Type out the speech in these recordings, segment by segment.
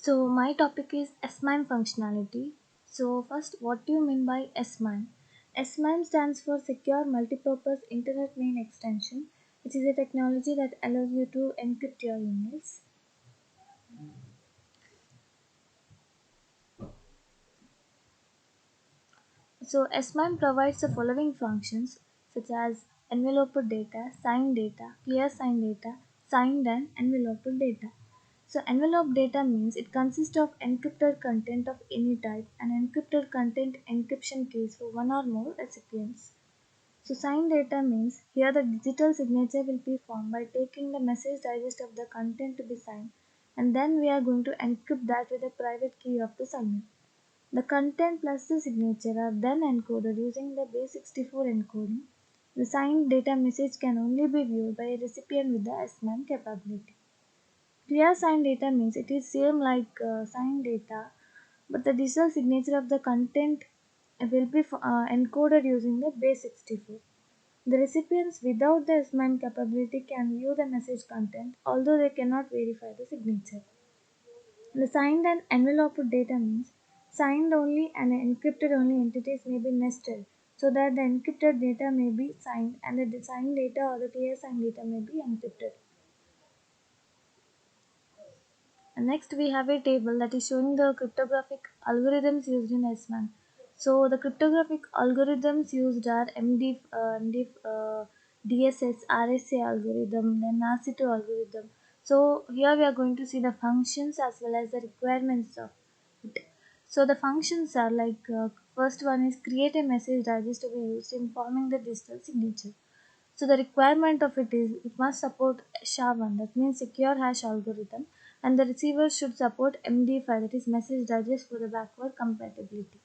So my topic is MIME functionality. So first, what do you mean by SMIME? SMIME stands for Secure Multipurpose Internet Main Extension, which is a technology that allows you to encrypt your emails. So SMIME provides the following functions such as enveloped data, signed data, clear signed data, signed and enveloped data. So envelope data means it consists of encrypted content of any type and encrypted content encryption keys for one or more recipients. So signed data means here the digital signature will be formed by taking the message digest of the content to be signed, and then we are going to encrypt that with a private key of the signer. The content plus the signature are then encoded using the base64 encoding. The signed data message can only be viewed by a recipient with the SMAN capability. Clear signed data means it is same like signed data, but the digital signature of the content will be encoded using the base64. The recipients without the SMAN capability can view the message content, although they cannot verify the signature. The signed and enveloped data means signed only and encrypted only entities may be nested so that the encrypted data may be signed and the signed data or the clear signed data may be encrypted. And next we have a table that is showing the cryptographic algorithms used in SMAN. So the cryptographic algorithms used are DSS, RSA algorithm, then RC2 algorithm. So here we are going to see the functions as well as the requirements of it. So the functions are like first one is create a message digest to be used in forming the digital signature. So the requirement of it is it must support SHA-1, that means secure hash algorithm, and the receiver should support MD5, that is message digest for the backward compatibility.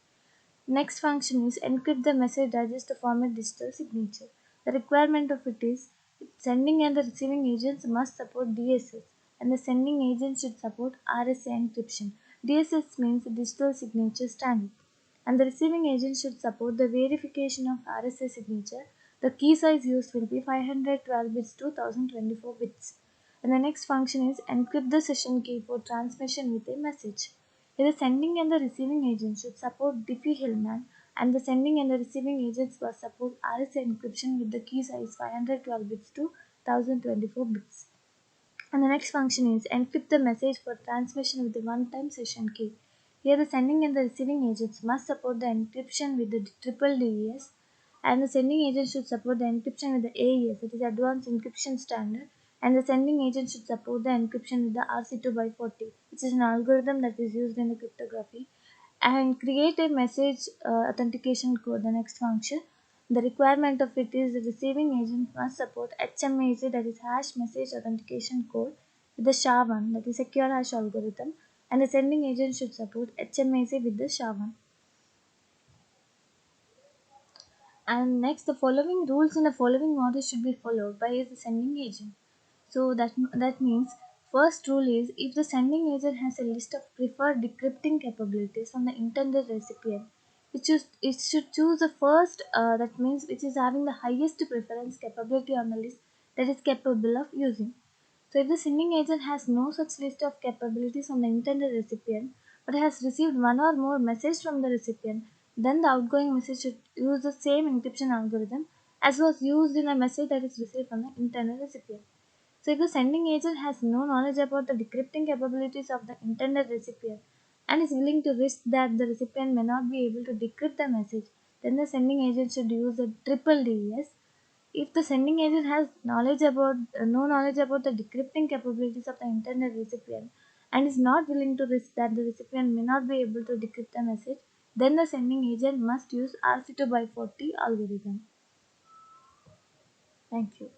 Next function is encrypt the message digest to form a digital signature. The requirement of it is sending and the receiving agents must support DSS, and the sending agent should support RSA encryption. DSS means digital signature standard, and the receiving agent should support the verification of RSA signature. The key size used will be 512 bits to 1024 bits. And the next function is encrypt the session key for transmission with a message. Here the sending and the receiving agent should support Diffie-Hellman, and the sending and the receiving agents must support RSA encryption with the key size 512 bits to 1024 bits. And the next function is encrypt the message for transmission with the one-time session key. Here the sending and the receiving agents must support the encryption with the triple DES, and the sending agent should support the encryption with the AES, that is Advanced Encryption Standard, and the sending agent should support the encryption with the RC2 by 40, which is an algorithm that is used in the cryptography. And create a message authentication code, the next function. The requirement of it is the receiving agent must support HMAC, that is hash message authentication code, with the SHA-1, that is secure hash algorithm, and the sending agent should support HMAC with the SHA-1. And next, the following rules in the following order should be followed by the sending agent. So that means first rule is if the sending agent has a list of preferred decrypting capabilities on the intended recipient, it should choose the first, that means which is having the highest preference capability on the list that is capable of using. So if the sending agent has no such list of capabilities on the intended recipient but has received one or more messages from the recipient, then the outgoing message should use the same encryption algorithm as was used in the message that is received from the intended recipient. So if the sending agent has no knowledge about the decrypting capabilities of the intended recipient and is willing to risk that the recipient may not be able to decrypt the message, then the sending agent should use a triple DES. If the sending agent has no knowledge about the decrypting capabilities of the intended recipient and is not willing to risk that the recipient may not be able to decrypt the message, then the sending agent must use RC2 by 40 algorithm. Thank you.